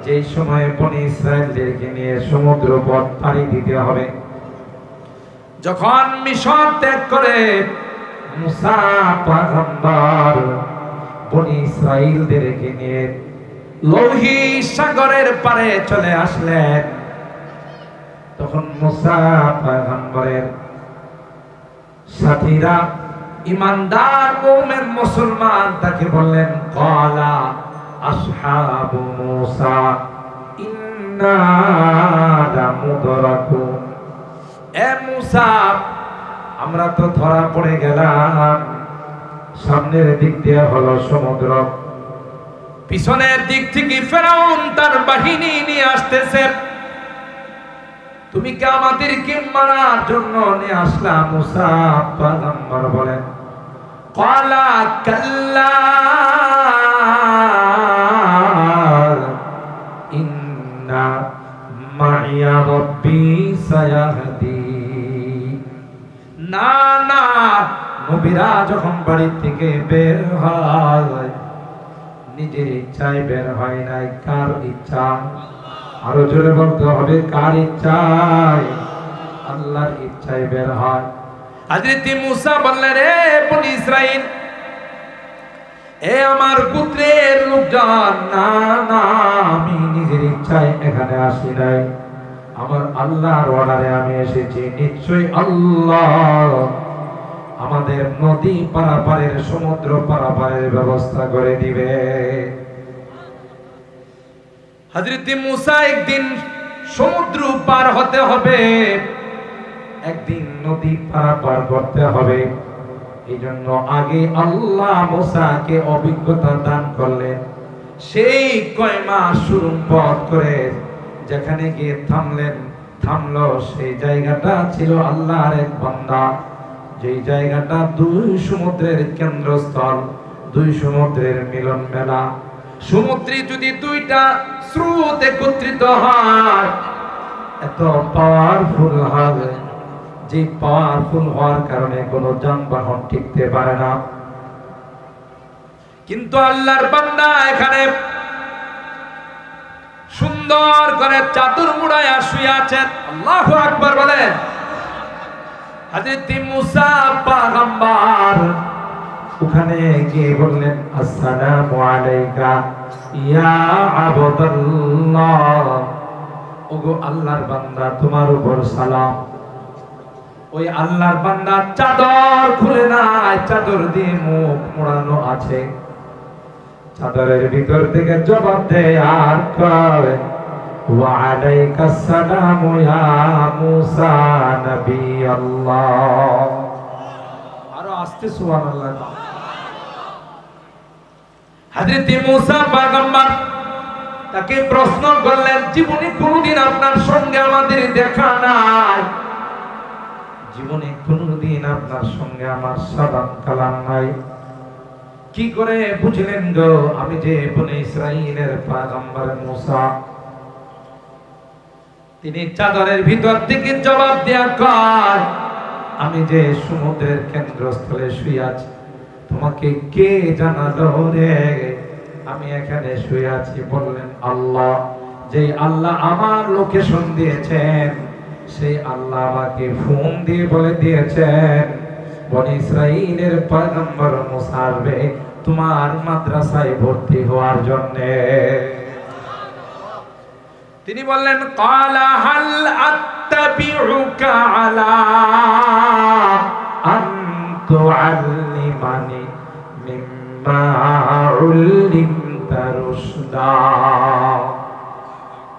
যে সময় বনি ইসরাইলদেরকে নিয়ে সমুদ্র পথ পাড়ি দিতে হবে। যখন মিশর ত্যাগ করে মুসা পয়গম্বর বনি ইসরাইলদেরকে নিয়ে লোহিত সাগরের পারে চলে আসলেন, তখন মুসা পয়গম্বরের সাথীরা ইমানদার মুমিন মুসলমান তাকে বললেন ক্বালা আসহাবু মুসা ইন্না লামুদরাকুন। এ মুসা, আমরা তো ধরা পড়ে গেলাম। সামনের দিক দিয়ে হলো সমুদ্র, পিছনের দিক থেকে ফেরাউন তার বাহিনী নিয়ে আসতেছে, তুমি কি আমাদেরকে মারার জন্য নিয়ে আসলা? মুসা পয়গম্বর বলেন ক্বালা কাল্লা ইন্না মাইয়া রাব্বি সায়াহদি। না না, নবীরা যখন বাড়ি থেকে বের হয় নিজের ইচ্ছায় বের হয় নাই, কার ইচ্ছা? আরো জোরে বলতে হবে, কার ইচ্ছায়? আল্লাহর ইচ্ছায় বের হয়। হযরত মুসা বললেন রে বনি ইসরাইল, এ আমার পুত্রের লোকজন, না না, আমি নিজের ইচ্ছায় এখানে আসি নাই, আমার আল্লাহর অর্ডারে আমি এসেছি। নিশ্চয়ই আল্লাহ আমাদের নদী পারাপারের, সমুদ্র পারাপারের ব্যবস্থা করে দিবে। হযরত মুসা একদিন সমুদ্র পার হতে হবে, একদিন নদী পারাপার করতে হবে। এই জন্য আগে আল্লাহ মুসাকে অভিজ্ঞতা দান করলেন। সেই কয় মাস শুরুম পথ করে যেখানে গিয়ে থামলো সেই জায়গাটা ছিল আল্লাহর এক বান্দা, যেই জায়গাটা দুই সমুদ্রের কেন্দ্রস্থল, দুই সমুদ্রের মিলন মেলা। সমুদ্রে যদি দুইটা স্রোত একত্রিত হয় এত পাওয়ারফুল হবে, যে পাওয়ারফুল হওয়ার কারণে কোনো যানবাহন টিকতে পারে না। কিন্তু আল্লাহর বান্দা এখানে সুন্দর করে চাদর মুড়ায়া শুয়ে আছেন। আল্লাহু আকবার বলেন। হযরত মুসা পয়গম্বর ওখানে গিয়ে বললেন, আসসালামু আলাইকা ইয়া আবদুল্লাহ, ওগো আল্লাহর বান্দা তোমার উপর সালাম। ওই আল্লাহর বান্দা চাদর খুলে নাই, চাদর দিয়ে মুখ মোড়ানো আছে। চাদরের ভিতর থেকে জবাব দেয় আর কয়, ওয়া আলাইকাস সালাম ইয়া মুসা নবী আল্লাহ। আরো আস্তে সুবহানাল্লাহ। হযরত মুসা পয়গম্বর তাকে প্রশ্ন করলেন, জীবনে কোনদিন আপনার সঙ্গে আমাদের দেখা নাই, জীবনে কোনদিন আপনার সঙ্গে আমার সালাম কালাম নাই, কি করে বুঝলেন গো আমি যে বনে ইসরাইলের পয়গম্বর মুসা? তিনি চাদরের ভিতর থেকে জবাব দেয়া কয়, আমি যে সমুদ্রের কেন্দ্রস্থলে শুয়ে আছি তোমাকে কে জানালো রে আমি এখানে শুয়ে আছি? বললেন, আল্লাহ। যে আল্লাহ আমার লোকেশন দিয়েছেন সেই আল্লাহ আমাকে ফোন দিয়ে বলে দিয়েছেন বনি ইসরাইলের পয়গম্বর মুসা আসবে তোমার মাদ্রাসায় ভর্তি হওয়ার জন্য। তিনি বললেন, ক্বালা হাল আত্তাবিউকা আলা আন তুআল্লিমানি মিম্মা উল্লিমতা রুশদা।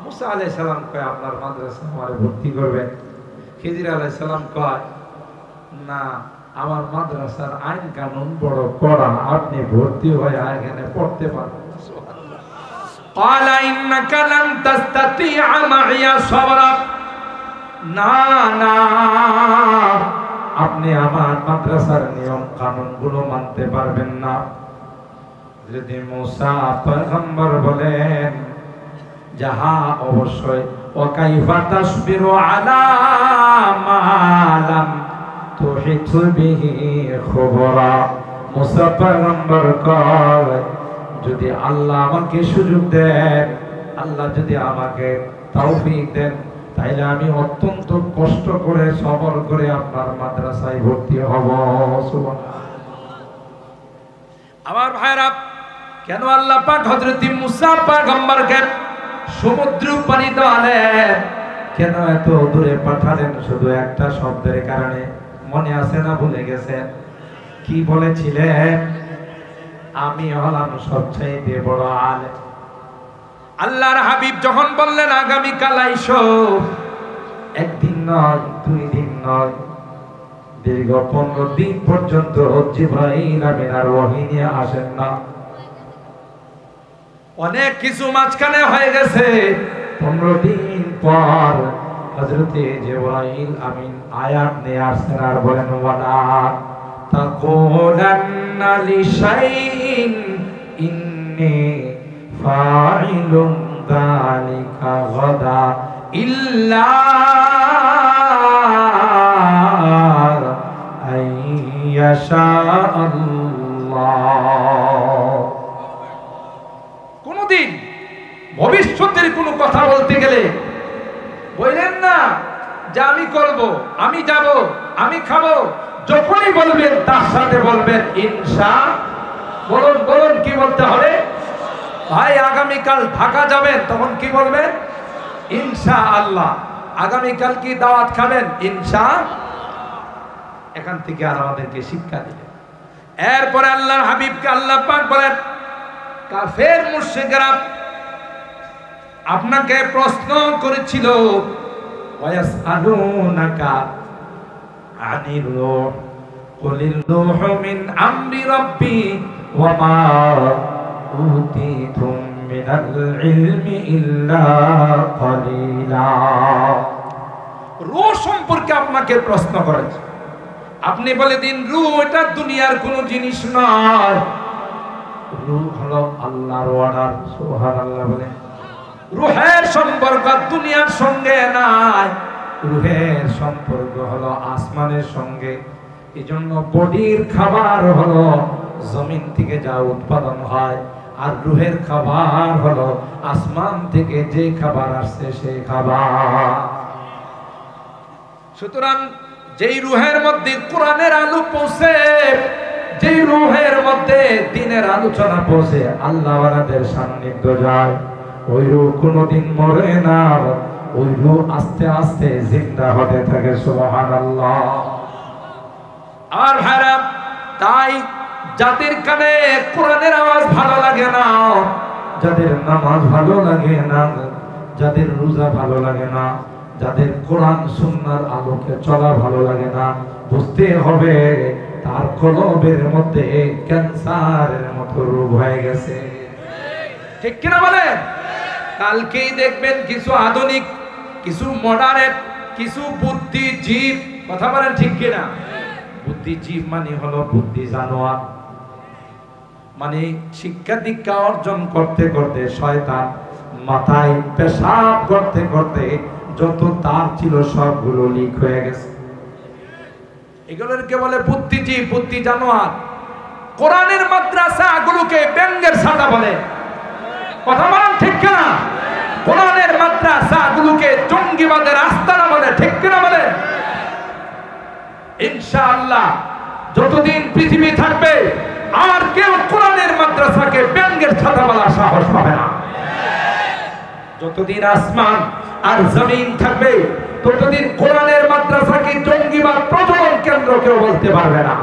মুসা আলাইহিস সালাম কয়, আপনার মাদ্রাসায় আমারে ভর্তি করবেন? খিজির আলাইহিস সালাম কয়, না, আমার মাদ্রাসার আইন কানুন বড় কড়া, আপনি ভর্তি হয়ে এখানে পড়তে পারবেন। ক্বালা ইন্নাকা লান তাসতাতিআ মাইয়া সাবরা। না না, আপনি আমার মাদ্রাসার নিয়ম কানুন গুলো মানতে পারবেন না। যদি মুসা পয়গম্বর বলেন, যাহা অবশ্যই, ওয়া কাইফা তাসবিরু আলা মা লাম তুহিত বিহি খুবরা। মুসা পয়গম্বর কয়, যদি আল্লাহ আমাকে সুযোগ দেন, আল্লাহ যদি আমাকে তৌফিক দেন, তাইলে আমি অত্যন্ত কষ্ট করে সবর করে আপনার মাদ্রাসায় ভর্তি হব। আমার ভাইরা, কেন আল্লাহ পাক হযরত মুসা পয়গম্বরকে সমুদ্র পানি দেওয়ালেন, কেন এত দূরে পাঠালেন? শুধু একটা শব্দের কারণে। মনে আছে না ভুলে গেছেন? কি বলেছিলেন? আমি হলাম সবচাইতে বড় আলেম। আল্লাহর হাবিব যখন বললেন আগামীকাল আইসো, একদিন নয়, 2 দিন নয়, দীর্ঘ 15 দিন পর্যন্ত জিবরাইল আমিন আর ওহী নিয়ে আসেন না। অনেক কিছু মাঝখানে হয়ে গেছে। 15 দিন পর হযরতে জিবরাইল আমিন আয়াত নিয়ে আসেন আর বলেন, ওয়ালা তাকুলান্না লিশাইইন ইন্নী ফাইলুন যালিকা গাদা ইল্লা আইয়াশা আল্লাহ। কোনদিন ভবিষ্যতের কোনো কথা বলতে গেলে বললেন না যে আমি করব, আমি যাব, আমি খাবো। যখনই বলবেন তার সাথে বলবেন ইনশাআল্লাহ। বলুন বলুন, কি বলতে হবে? ভাই আগামীকাল ঢাকা যাবেন, তখন কি বলবেন? ইনশাআল্লাহ। আগামীকাল কি দাওয়াত খাবেন? ইনশাআল্লাহ। এখান থেকে আর আমাদেরকে শিক্ষা দিলেন। এরপরে আল্লাহর হাবিবকে আল্লাহ পাক বলেন, কাফের মুশরিকরা আপনাকে প্রশ্ন করেছিল ওয়ায়াসআলুনাকা আনির রূহ কুলির রূহু মিন আমরি রাব্বি ওয়া মা উতীতুম মিনাল ইলমি ইল্লা কালিলা। রূহ সম্পর্কে আপনাকে প্রশ্ন করেছে, আপনি বলে দিন রূহ এটা দুনিয়ার কোনো জিনিস নয়, রূহ হলো আল্লাহর অর্ডার। সুবহানাল্লাহ বলে। রূহের সম্পর্ক দুনিয়ার সঙ্গে নাই, রূহের সম্পর্ক হলো আসমানের সঙ্গে। এজন্য বডির খাবার হলো জমিন থেকে যা উৎপাদন হয়, আর রূহের খাবার হলো আসমান থেকে যে খাবার আসছে সেই খাবার। সুতরাং যেই রূহের মধ্যে কোরআনের আলো পৌঁছে, যেই রূহের মধ্যে দ্বীনের আলোচনা পৌঁছে, আল্লাহ ওয়ালাদের সান্নিধ্য যায়, ওই রূহ কোনোদিন মরে না, ওই রূহ আস্তে আস্তে জিন্দা হতে থাকে। সুবহানাল্লাহ। আর ভাইরা, তাই যাদের কানে কোরআনের আওয়াজ ভালো লাগে না, যাদের নামাজ ভালো লাগে না, যাদের রোজা ভালো লাগে না, যাদের কোরআন সুন্নাহর আলোকে চলা ভালো লাগে না, বুঝতে হবে তার কলবের মধ্যে ক্যান্সারের মতো রোগ হয়ে গেছে। ঠিক কিনা বলেন? কালকেই দেখবেন কিছু আধুনিক, কিছু মডার্ন, কিছু বুদ্ধিজীব, কথা বলেন ঠিক কিনা? বুদ্ধিজীব মানে হলো বুদ্ধি জানোয়ার, মানে শিক্ষা দীক্ষা অর্জন করতে করতে শয়তান মাথায় পেশাব করতে করতে যত তার ছিল সবগুলো লিক হয়ে গেছে। এগুলোকে বলে বুদ্ধিজীব, বুদ্ধি জানোয়ার। কোরআনের মাদ্রাসা গুলোকে ব্যাঙ্গের ছাতা বলে, কথা বলেন ঠিক কিনা? কোরআনের মাদ্রাসা গুলোকে জঙ্গিবাদের আস্তানা বলে, ঠিক কিনা বলে? ইনশাআল্লাহ যতদিন পৃথিবী থাকবে আর কেউ কোরআনের মাদ্রাসাকে ব্যাঙ্গের ছাতা বলার সাহস পাবে না। যতদিন আসমান আর জমিন থাকবে ততদিন কোরআনের মাদ্রাসাকে জঙ্গিবাদ প্রচলন কেন্দ্র কেউ বলতে পারবে না।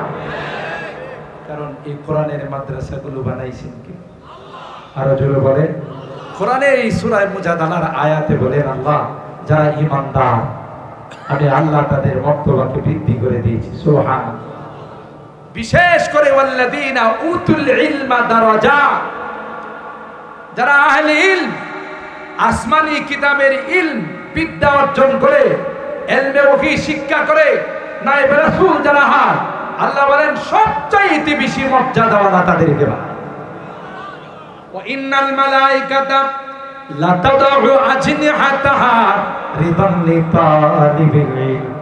কারণ এই কোরআনের মাদ্রাসাগুলো বানাইছেন কে? আরো জোরে বলে। কোরআনের এই সূরা মুজাদালার আয়াতে বলেন আল্লাহ, যারা ঈমানদার আমি আল্লাহ তাদের মর্তবাকে বৃদ্ধি করে দিয়েছি। সুবহানাল্লাহ। বিশেষ করে ওয়াল্লাযীনা উতুল ইলমা দারাজাত, যারা আহলে ইলম, আসমানি কিতাবের ইলম বিদ্যা অর্জন করে, ইলমে ওহী শিক্ষা করে, নায়েব রাসূল যারা হয়, আল্লাহ বলেন সবচাইতে বেশি মর্যাদাওয়ালা তাদেরকে বানায়। ওয়া ইন্নাল মালায়েকাতা লা তাদউ আজনিহাতাহা রিদান লিতালিবিল ইলম।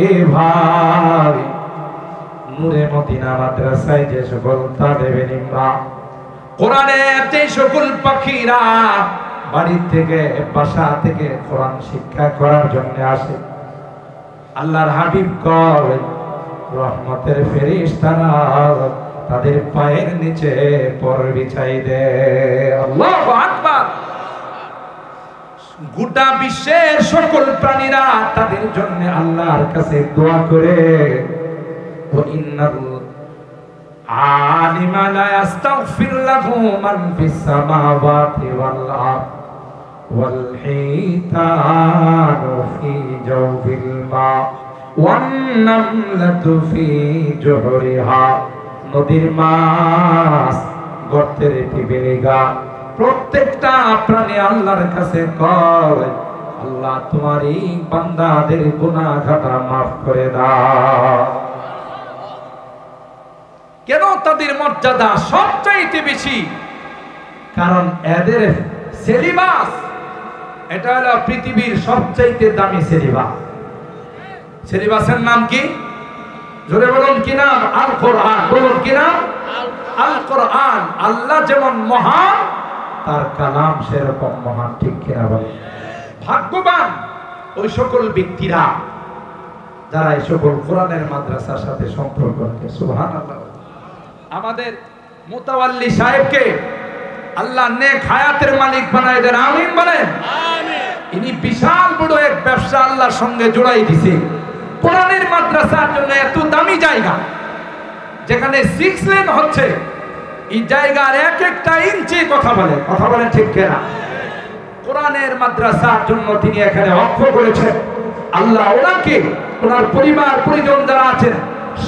এ ভাই, নূরে মদিনা মাদ্রাসায় যে সকল তালেবে ইলমরা, কোরআনের যে সকল পাখিরা বাড়ি থেকে বাসা থেকে কোরআন শিক্ষা করার জন্য আসে, আল্লাহর হাবিব কয় রহমতের ফেরেশতারা তাদের পায়ের নিচে পর বিছাই দেয়। আল্লাহু আকবার। গোটা বিশ্বের সকল প্রাণীরা তাদের জন্য আল্লাহর কাছে দোয়া করে। ওয়া ইন্নাল আলিমা লা ইস্তাগফির লাহু মান ফিস সামাওয়াতি ওয়াল আরদ ওয়াল হিতানু ফি জাওফিল মা ওয়ান নামলাতু ফি জুহরিহা। নদীর মাছ গর্তের পিপিলিকা, প্রত্যেকটা প্রাণী আল্লাহর কাছে কয় আল্লাহ তোমার এই বান্দাদের গুনাহ খাতা মাফ করে দাও। কেন তাদের মর্যাদা সবচাইতে বেশি? কারণ এদের সিলেবাস, এটা হলো পৃথিবীর সবচাইতে দামি সিলেবাস। সিলেবাসের নাম কি? জোরে বলুন কি নাম? আল কোরআন। বলুন কি নাম? আল কোরআন। আল্লাহ যেমন মহান, তার কালাম সেরকম মহান, ঠিক কিনা বলেন? ভাগ্যবান ওই সকল ব্যক্তিরা যারা এই সকল কোরআনের মাদ্রাসার সাথে সম্পর্ক রাখে। সুবহানাল্লাহ। আমাদের মুতাওয়াল্লি সাহেবকে আল্লাহ নেক হায়াতের মালিক বানায় দেন, আমিন বলেন। আমিন। ইনি বিশাল বড় এক ব্যবসা আল্লাহর সঙ্গে জড়াই দিয়েছে। কোরআনের মাদ্রাসার জন্য এত দামি জায়গা, যেখানে 6 লেন হচ্ছে, এই জায়গার এক একটা ইঞ্চি কথা বলে, কথা বলে ঠিক কিনা? কোরআনের মাদ্রাসার জন্য তিনি এখানে ওয়াকফ করেছেন। আল্লাহ ওনাকে, ওনার পরিবার পরিজন যারা আছেন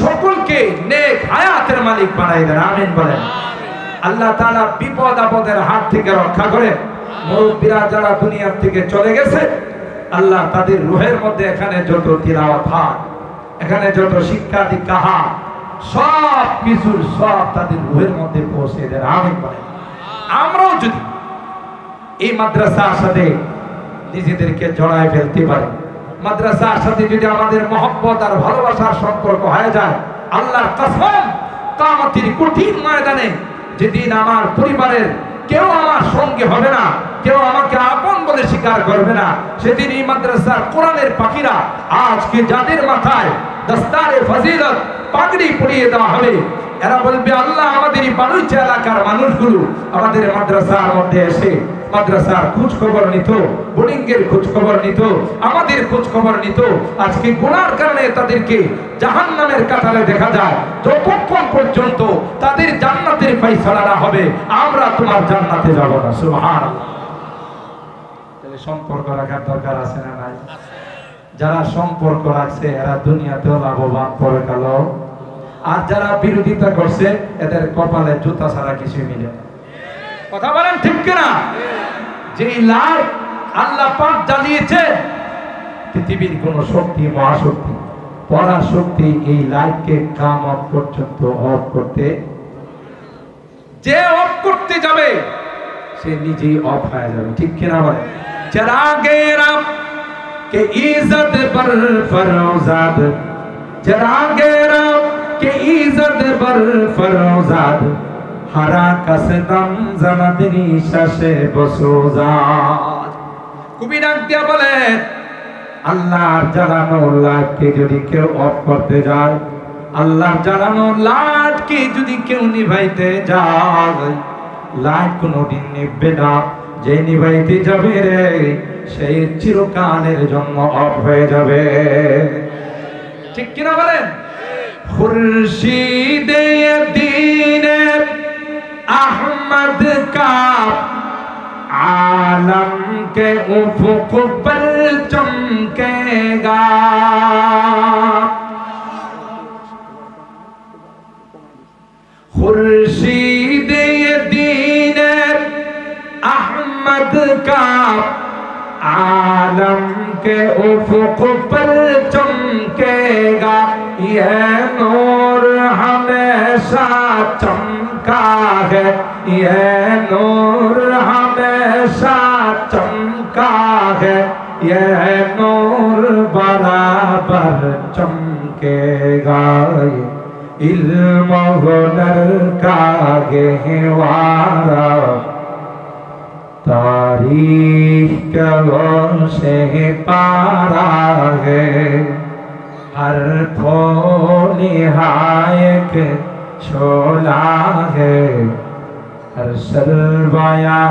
সকলকে নেক হায়াতের মালিক বানাই দেন, আমিন বলেন। আল্লাহ তাআলা বিপদ আপদের হাত থেকে রক্ষা করেন। মুরব্বীরা যারা দুনিয়ার থেকে চলে গেছে, আল্লাহ তাদের রূহের মধ্যে এখানে যত তিলাওয়াত হয়, এখানে যত শিক্ষা দীক্ষা হয়, সব কিছুর সব তাদের রূহের মধ্যে পৌঁছে দেন, আমিন বলেন। আমরাও যদি এই মাদ্রাসার সাথে নিজেদেরকে জড়ায় ফেলতে পারি, মাদ্রাসার সাথে যদি আমাদের মহব্বত আর ভালোবাসার সম্পর্ক হয়ে যায়, আল্লাহর কসম কিয়ামতের কঠিন ময়দানে যেদিন আমার পরিবারের কেউ আমার সঙ্গে হবে না, কেউ আমাকে আপন বলে স্বীকার করবে না, সেদিন এই মাদ্রাসার কোরআনের পাখিরা আজকে যাদের মাথায় দস্তারে ফজিলত পাগড়ি পরিয়ে দেওয়া হবে, এরা বলবে আল্লাহ আমাদের এই বালুচা এলাকার মানুষগুলো আমাদের মাদ্রাসার মধ্যে এসে মাদ্রাসার খোঁজ খবর নিত, বোর্ডিংয়ের খোঁজ খবর নিত, আমাদের খোঁজ খবর নিত। আজকে গুনার কারণে তাদেরকে জাহান্নামের কাতারে দেখা যায়। যতক্ষণ পর্যন্ত তাদের জান্নাতের ফয়সালা না হবে, আমরা তোমার জান্নাতে যাব না। সুবহানাল্লাহ। তাহলে সম্পর্ক রাখার দরকার আছে না নাই? যারা সম্পর্ক রাখছে এরা দুনিয়াতেও লাভবান, পরকালেও। আর যারা বিরোধিতা করছে এদের কপালে জুতা ছাড়া কিছু মিলে না। কথা বলেন ঠিক কিনা? যে লাইট আল্লাহ পাক জ্বালিয়েছে, পৃথিবীর কোন শক্তি, মহাশক্তি, পরাশক্তি এই লাইটকে কিয়ামত পর্যন্ত অফ করতে, যে অফ করতে যাবে সে নিজেই অফ হয়ে যাবে, ঠিক কিনা বলেন? চিরাগে রাম কে ইজ্জত पर फरोजाद, चिरागे राम के इज्जत पर फरोजाद, हरा कसदम जमदनी शशे बसोजाद। কবি ডাক দিয়া বলে আল্লাহর জ্বালানো লাইটকে যদি কেউ অফ করতে যায়, আল্লাহর জ্বালানো লাইটকে যদি কেউ নিভাইতে যায়, লাইট কোনোদিন নিভবে না। যে নিভাইতে যাবে রে সেই চিরকালের জন্য অফ হয়ে যাবে, ঠিক কিনা বলেন? খুরশিদে দ্বীন अहमद का आलम के उफुक पर चमकेगा, खुर्शीदे दीन अहमद का आलम के उफुक पर चमकेगा, ये नूर हमेशा चमका है, ये नूर हमेशा चमका है, ये नूर बराबर चमकेगा, इल्म हुनर का गहवारा तारीख का से पारा है, हर फूल निहायक शोला है, हर सरवाया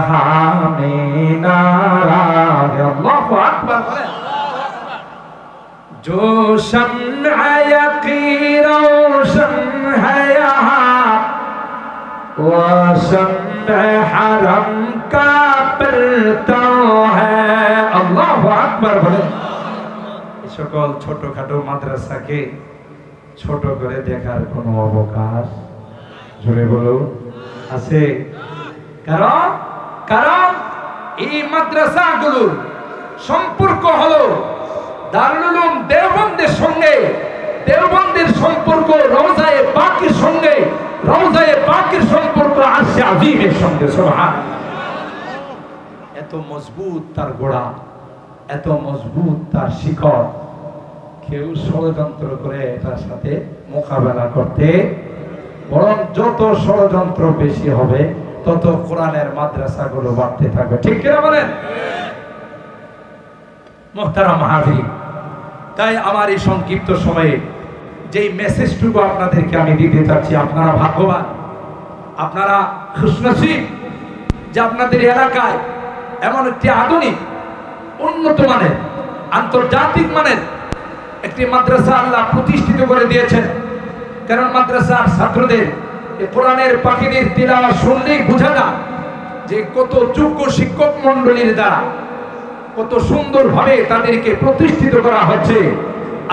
में नारा है। अल्लाहु अकबर। जो शम्अ यकीन रोशन है यहाँ, वो शम्अ हरम का परताव है। अल्लाहु अकबर বলে। সকল ছোটখাটো মাদ্রাসাকে ছোট করে দেখার কোনো অবকাশ জোরে বলো আছে? কারণ এই মাদ্রাসাগুলোর সম্পর্ক হলো দারুল উলুম দেওবন্দের সঙ্গে, দেওবন্দের সম্পর্ক রওজায়ে পাকের সঙ্গে, রওজায়ে পাকের সম্পর্ক আরশে আজিমের সঙ্গে। সুবহানাল্লাহ। এত মজবুত তার গোড়া, এত মজবুত তার শিকড়, কেউ ষড়যন্ত্র করে এটার সাথে মোকাবেলা করতে, বরং যত ষড়যন্ত্র বেশি হবে তত কোরআনের মাদ্রাসাগুলো বাড়তে থাকবে, ঠিক কিনা বলেন? মুহতারাম হাজির, তাই আমার এই সংক্ষিপ্ত সময়ে যেই মেসেজটুকু আপনাদেরকে আমি দিতে চাচ্ছি, আপনারা ভাগ্যবান, আপনারা খুশনসিব যে আপনাদের এলাকায় এমন একটি আধুনিক, উন্নত মানের, আন্তর্জাতিক মানের একটি মাদ্রাসা আল্লাহ প্রতিষ্ঠিত করে দিয়েছেন। কারণ মাদ্রাসার ছাত্রদের কোরআনের পাখিদের তিলাওয়াত শুনলেই বোঝা যায় যে কত যোগ্য শিক্ষক মণ্ডলীর দ্বারা কত সুন্দরভাবে তাদেরকে প্রতিষ্ঠিত করা হচ্ছে।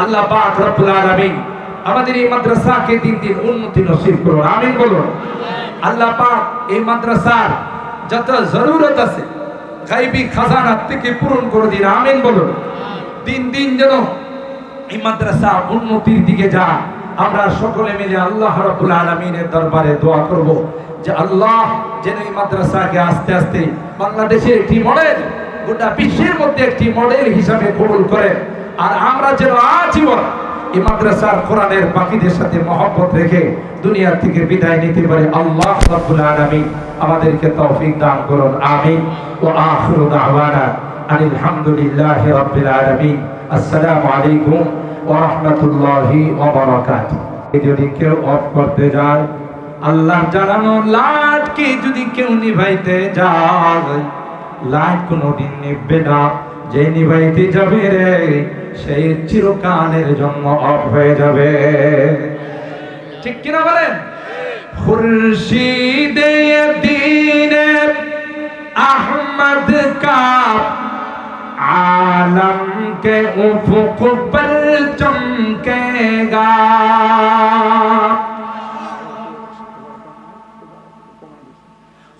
আল্লাহ পাক রব্বুল আলামিন আমাদের এই মাদ্রাসাকে দিন দিন উন্নতি নসিব করুন, আমিন বলুন। আল্লাহ পাক এই মাদ্রাসার যত জরুরত আছে গায়বী খাজানা থেকে পূরণ করে দিন, আমিন বলুন। দিন দিন যেন এই মাদ্রাসা উন্নতির দিকে যায়। আমরা সকলে মিলে আল্লাহ রাব্বুল আলামিনের দরবারে দোয়া করব যে আল্লাহ যেন এই মাদ্রাসাকে আস্তে আস্তে বাংলাদেশের একটি মডেল, গোটা বিশ্বের মধ্যে একটি মডেল হিসাবে কবুল করে। আর আমরা যেন আজীবন এই মাদ্রাসার কোরআনের বাকিদের সাথে মহব্বত রেখে দুনিয়া থেকে বিদায় নিতে পারে। আল্লাহ রাব্বুল আলামিন আমাদেরকে তৌফিক দান করুন, আমিন। ওয়া আখিরু দাওয়ানা আনিল হামদুলিল্লাহি রাব্বিল আলামিন। আসসালামু আলাইকুম ওয়া রাহমাতুল্লাহি ওয়া বারাকাতুহু। যদি কেউ অফ করতে যায়, আল্লাহর জানানো লাইটকে যদি কেউ নিভাইতে যায়, লাইট কোনোদিন নিভবে না। যে নিভাইতে যাবে রে সেই চিরকালের জন্য অফ হয়ে যাবে, ঠিক কিনা বলেন? খুরশিদে দ্বীন আহমদ কা आलम के उफुक पर चमकेगा,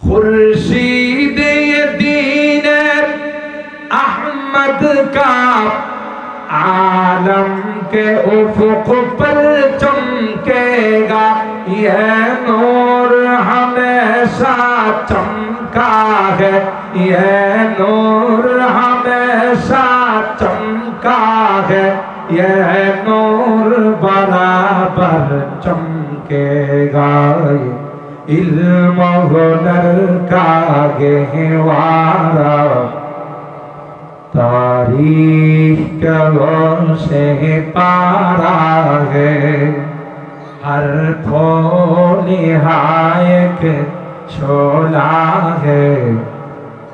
खुर्शीद दीन अहमद का आलम के उफुक पर चमकेगा। ये नूर हमेशा चमका है, ये नूर हमेशा चमका है, ये नूर बराबर चमकेगा। इल्म हुनर का गहवारा तारीख का से पारा है, हर थोली हायक छोला है,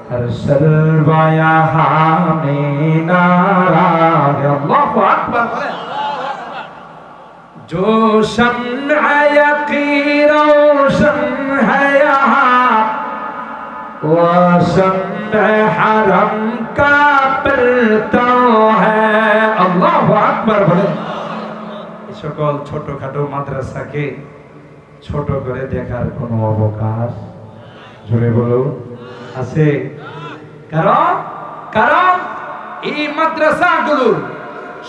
हर सरवाया हामी नारा है। अल्लाहु अकबर। जो शम्अ यकीन रोशन है यहाँ, वो शम्अ हरम का परता है। अल्लाहु अकबर বলে। সকল ছোটখাটো মাদ্রাসাকে ছোট করে দেখার কোনো অবকাশ জোরে বলো আছে? কারণ এই মাদ্রাসাগুলোর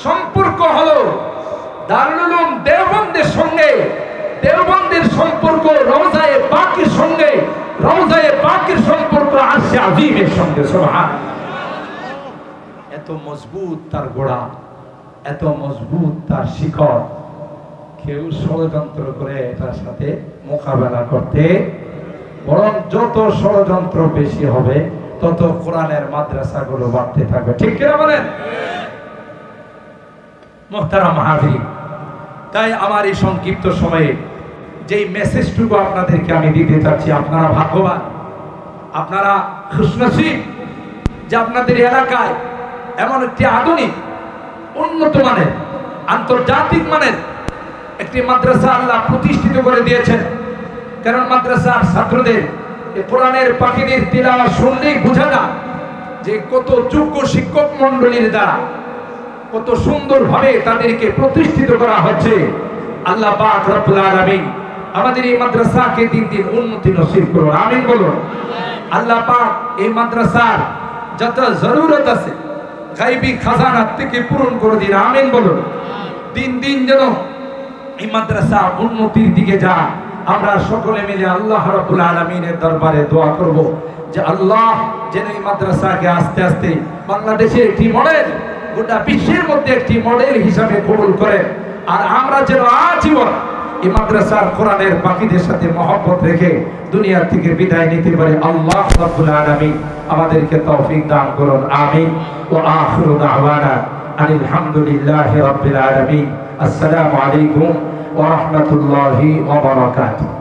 সম্পর্ক হলো দারুল উলুম দেওবন্দের সঙ্গে, দেওবন্দের সম্পর্ক রওজায়ে পাকের সঙ্গে, রওজায়ে পাকের সম্পর্ক আরশে আজিমের সঙ্গে। সুবহানাল্লাহ। এত মজবুত তার গোড়া, এত মজবুত তার শিকড়, কেউ ষড়যন্ত্র করে এটার সাথে মোকাবেলা করতে, বরং যত ষড়যন্ত্র বেশি হবে তত কোরআনের মাদ্রাসাগুলো বাড়তে থাকবে, ঠিক কিনা বলেন? মুহতারাম হাজিরিন, তাই আমার এই সংক্ষিপ্ত সময়ে যেই মেসেজটুকু আপনাদেরকে আমি দিতে চাচ্ছি, আপনারা ভাগ্যবান, আপনারা খুশনসিব যে আপনাদের এলাকায় এমন একটি আধুনিক উন্নত মানের আন্তর্জাতিক মানের একটি মাদ্রাসা আল্লাহ প্রতিষ্ঠিত করে দিয়েছেন। কারণ মাদ্রাসার ছাত্রদের কোরআনের পাখিদের তিলাওয়াত শুনলেই বোঝা যায় যে কত যোগ্য শিক্ষক মণ্ডলীর দ্বারা কত সুন্দরভাবে তাদেরকে প্রতিষ্ঠিত করা হচ্ছে। আল্লাহ পাক রব্বুল আলামিন আমাদের এই মাদ্রাসাকে দিন দিন উন্নতি নসিব করুন, আমিন বলুন। আল্লাহ পাক এই মাদ্রাসার যত জরুরত আছে গায়বী খাজানা থেকে পূরণ করে দিন, আমিন বলুন। দিন দিন যেন এই মাদ্রাসা উন্নতির দিকে যায়। আমরা সকলে মিলে আল্লাহ রাব্বুল আলামিনের দরবারে দোয়া করব যে আল্লাহ যেন এই মাদ্রাসাকে আস্তে আস্তে বাংলাদেশের একটি মডেল, গোটা বিশ্বের মধ্যে একটি মডেল হিসাবে কবুল করে। আর আমরা যেন আজীবন এই মাদ্রাসার কোরআনের বাকিদের সাথে মহব্বত রেখে দুনিয়া থেকে বিদায় নিতে পারে। আল্লাহ রাব্বুল আলামিন আমাদেরকে তৌফিক দান করুন, আমিন। ওয়া আখিরু দাওয়ানা আনিল হামদুলিল্লাহি রাব্বিল আলামিন। আসসালামু আলাইকুম ওয়া রাহমাতুল্লাহি ওয়া বারাকাতুহু।